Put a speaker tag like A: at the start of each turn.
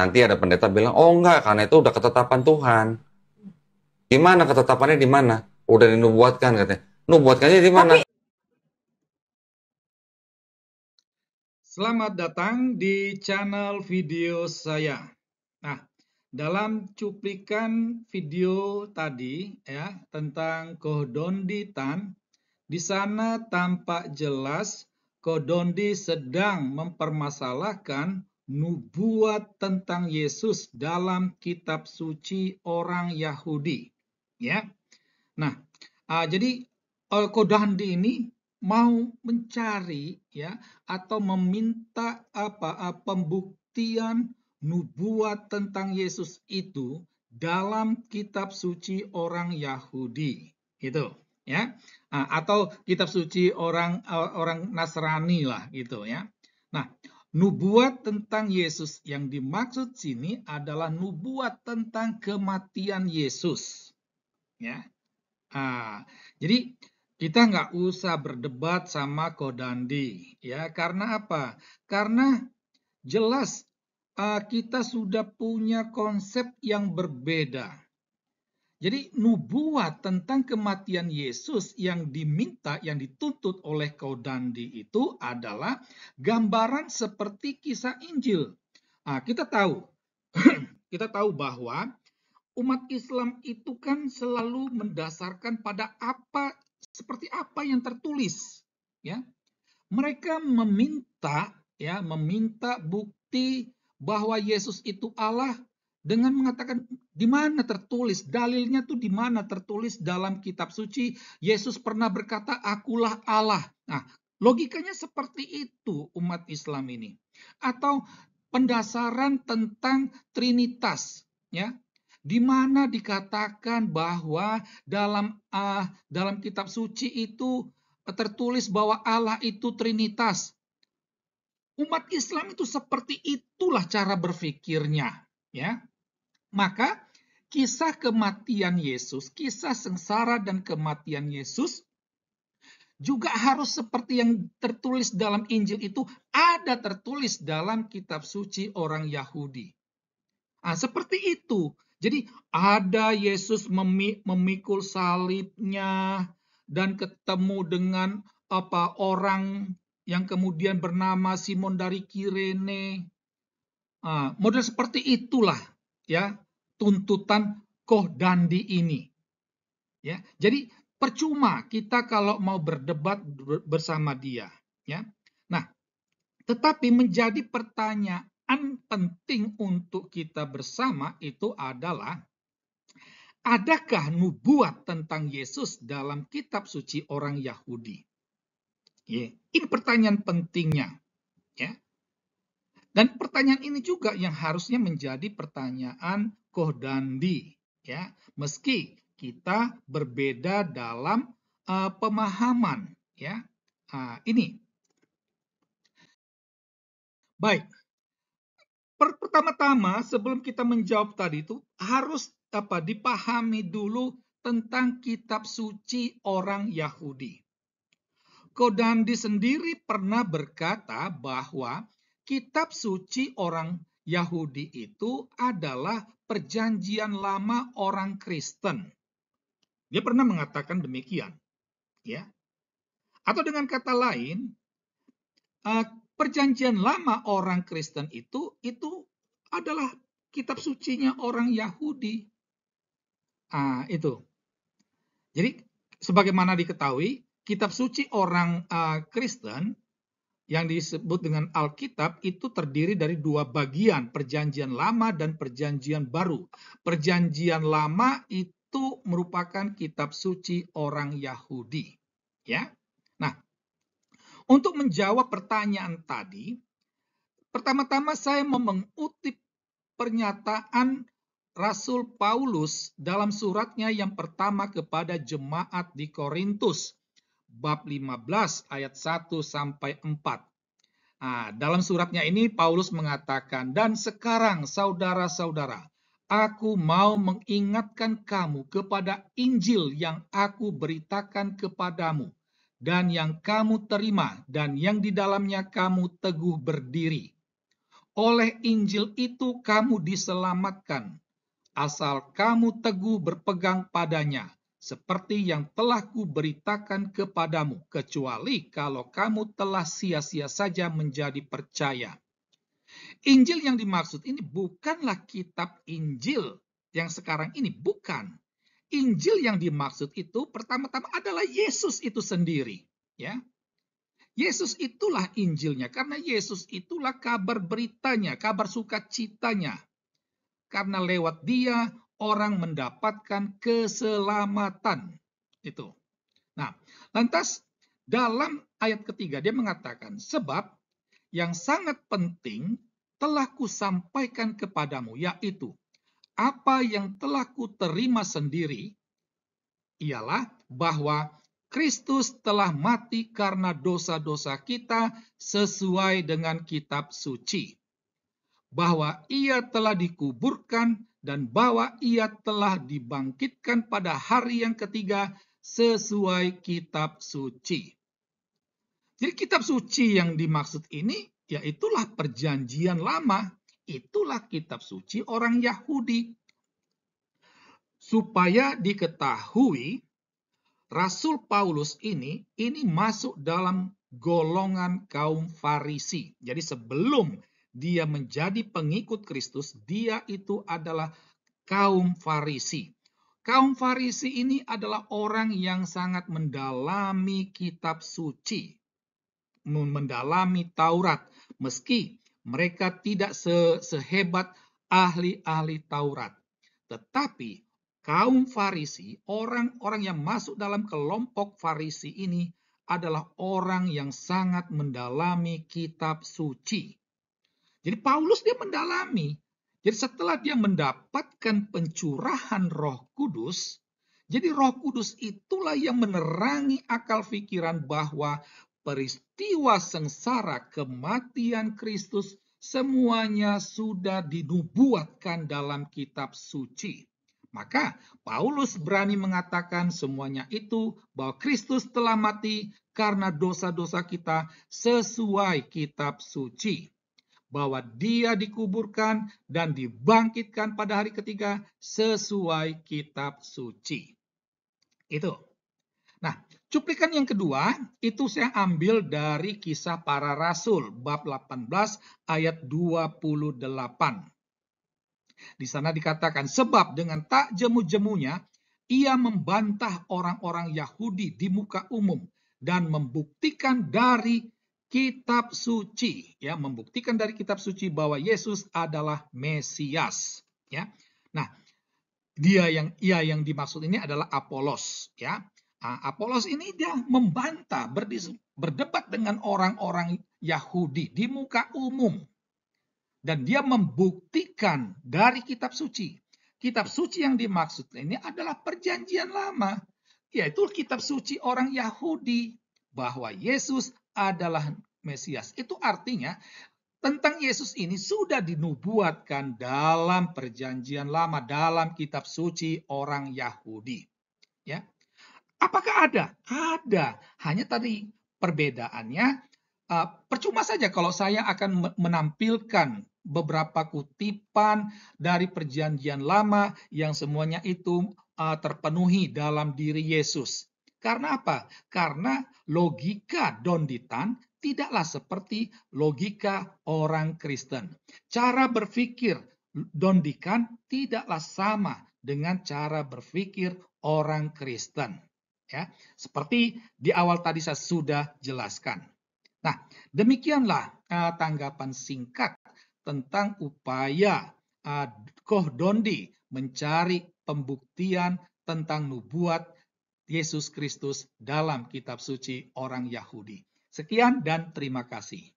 A: Nanti ada pendeta bilang, oh enggak, karena itu udah ketetapan Tuhan. Gimana ketetapannya di mana? Udah dinubuatkan katanya. Nubuatkannya di mana?
B: Selamat datang di channel video saya. Nah, dalam cuplikan video tadi ya tentang Kodonditan, di sana tampak jelas Kodondi sedang mempermasalahkan nubuat tentang Yesus dalam kitab suci orang Yahudi. Ya. Nah, jadi Kodondi ini mau mencari ya atau meminta pembuktian nubuat tentang Yesus itu dalam kitab suci orang Yahudi gitu ya. Atau kitab suci orang Nasrani lah gitu ya. Nah, nubuat tentang Yesus yang dimaksud sini adalah nubuat tentang kematian Yesus ya. Jadi kita nggak usah berdebat sama Kodandi ya, karena apa? Karena jelas kita sudah punya konsep yang berbeda. Jadi nubuat tentang kematian Yesus yang diminta, yang dituntut oleh Kodandi itu adalah gambaran seperti kisah Injil. Kita tahu, kita tahu bahwa umat Islam itu kan selalu mendasarkan pada seperti apa yang tertulis ya. Mereka meminta bukti bahwa Yesus itu Allah dengan mengatakan di mana tertulis, dalilnya tuh di mana tertulis dalam kitab suci Yesus pernah berkata akulah Allah. Nah, logikanya seperti itu umat Islam ini. Atau pendasaran tentang Trinitas ya, di mana dikatakan bahwa dalam kitab suci itu tertulis bahwa Allah itu Trinitas. Umat Islam itu seperti itulah cara berpikirnya, ya. Maka kisah kematian Yesus, kisah sengsara dan kematian Yesus juga harus seperti yang tertulis dalam Injil itu ada tertulis dalam kitab suci orang Yahudi. Seperti itu. Jadi ada Yesus memikul salibnya dan ketemu dengan orang yang kemudian bernama Simon dari Kirene. Model seperti itulah ya tuntutan Kodandi ini. Ya, jadi percuma kita kalau mau berdebat bersama dia. Ya, nah, tetapi menjadi pertanyaan penting untuk kita bersama itu adalah, adakah nubuat tentang Yesus dalam kitab suci orang Yahudi? Ya, ini pertanyaan pentingnya. Ya. Dan pertanyaan ini juga yang harusnya menjadi pertanyaan Kodandi. Ya. Meski kita berbeda dalam pemahaman. Ya. Ini. Baik. Pertama-tama sebelum kita menjawab tadi itu harus dipahami dulu tentang kitab suci orang Yahudi. Kodandi sendiri pernah berkata bahwa kitab suci orang Yahudi itu adalah perjanjian lama orang Kristen. Dia pernah mengatakan demikian, ya. Atau dengan kata lain, perjanjian lama orang Kristen itu adalah kitab sucinya orang Yahudi. Itu. Jadi sebagaimana diketahui, kitab suci orang Kristen yang disebut dengan Alkitab itu terdiri dari dua bagian, perjanjian lama dan perjanjian baru. Perjanjian lama itu merupakan kitab suci orang Yahudi. Ya. Nah, untuk menjawab pertanyaan tadi, pertama-tama saya mau mengutip pernyataan Rasul Paulus dalam suratnya yang pertama kepada jemaat di Korintus, bab 15 ayat 1 sampai 4. Dalam suratnya ini Paulus mengatakan, dan sekarang saudara-saudara, aku mau mengingatkan kamu kepada Injil yang aku beritakan kepadamu, dan yang kamu terima, dan yang di dalamnya kamu teguh berdiri. Oleh Injil itu kamu diselamatkan, asal kamu teguh berpegang padanya, seperti yang telah kuberitakan kepadamu, kecuali kalau kamu telah sia-sia saja menjadi percaya. Injil yang dimaksud ini bukanlah kitab Injil yang sekarang ini, bukan. Injil yang dimaksud itu pertama-tama adalah Yesus itu sendiri, ya. Yesus itulah Injilnya, karena Yesus itulah kabar beritanya, kabar sukacitanya. Karena lewat dia orang mendapatkan keselamatan. Itu. Nah, lantas dalam ayat ketiga dia mengatakan, sebab yang sangat penting telah kusampaikan kepadamu, yaitu apa yang telah kuterima sendiri, ialah bahwa Kristus telah mati karena dosa-dosa kita sesuai dengan kitab suci, bahwa ia telah dikuburkan dan bahwa ia telah dibangkitkan pada hari yang ketiga sesuai kitab suci. Jadi kitab suci yang dimaksud ini yaitulah perjanjian lama, itulah kitab suci orang Yahudi. Supaya diketahui Rasul Paulus ini masuk dalam golongan kaum Farisi. Jadi sebelum dia menjadi pengikut Kristus, dia itu adalah kaum Farisi. Kaum Farisi ini adalah orang yang sangat mendalami kitab suci, mendalami Taurat, meski mereka tidak sehebat ahli-ahli Taurat. Tetapi kaum Farisi, orang-orang yang masuk dalam kelompok Farisi ini adalah orang yang sangat mendalami kitab suci. Jadi Paulus dia mendalami. Jadi setelah dia mendapatkan pencurahan Roh Kudus, jadi Roh Kudus itulah yang menerangi akal pikiran bahwa peristiwa sengsara kematian Kristus semuanya sudah dinubuatkan dalam kitab suci. Maka Paulus berani mengatakan semuanya itu bahwa Kristus telah mati karena dosa-dosa kita sesuai kitab suci. Bahwa dia dikuburkan dan dibangkitkan pada hari ketiga sesuai kitab suci. Itu. Nah, cuplikan yang kedua itu saya ambil dari Kisah Para Rasul bab 18 ayat 28. Di sana dikatakan, sebab dengan tak jemu-jemunya ia membantah orang-orang Yahudi di muka umum dan membuktikan dari kitab suci, ya, membuktikan dari kitab suci bahwa Yesus adalah Mesias, ya. Nah, ia yang dimaksud ini adalah Apolos, ya. Apolos ini dia membantah, berdebat dengan orang-orang Yahudi di muka umum. Dan dia membuktikan dari kitab suci. Kitab suci yang dimaksud ini adalah perjanjian lama, yaitu kitab suci orang Yahudi, bahwa Yesus adalah Mesias. Itu artinya tentang Yesus ini sudah dinubuatkan dalam perjanjian lama, dalam kitab suci orang Yahudi. Ya. Apakah ada? Ada. Hanya tadi perbedaannya, percuma saja kalau saya akan menampilkan beberapa kutipan dari perjanjian lama yang semuanya itu terpenuhi dalam diri Yesus. Karena apa? Karena logika Donditan tidaklah seperti logika orang Kristen. Cara berpikir Dondikan tidaklah sama dengan cara berpikir orang Kristen. Ya, seperti di awal tadi saya sudah jelaskan. Nah, demikianlah tanggapan singkat tentang upaya Koh Dondi mencari pembuktian tentang nubuat Yesus Kristus dalam kitab suci orang Yahudi. Sekian dan terima kasih.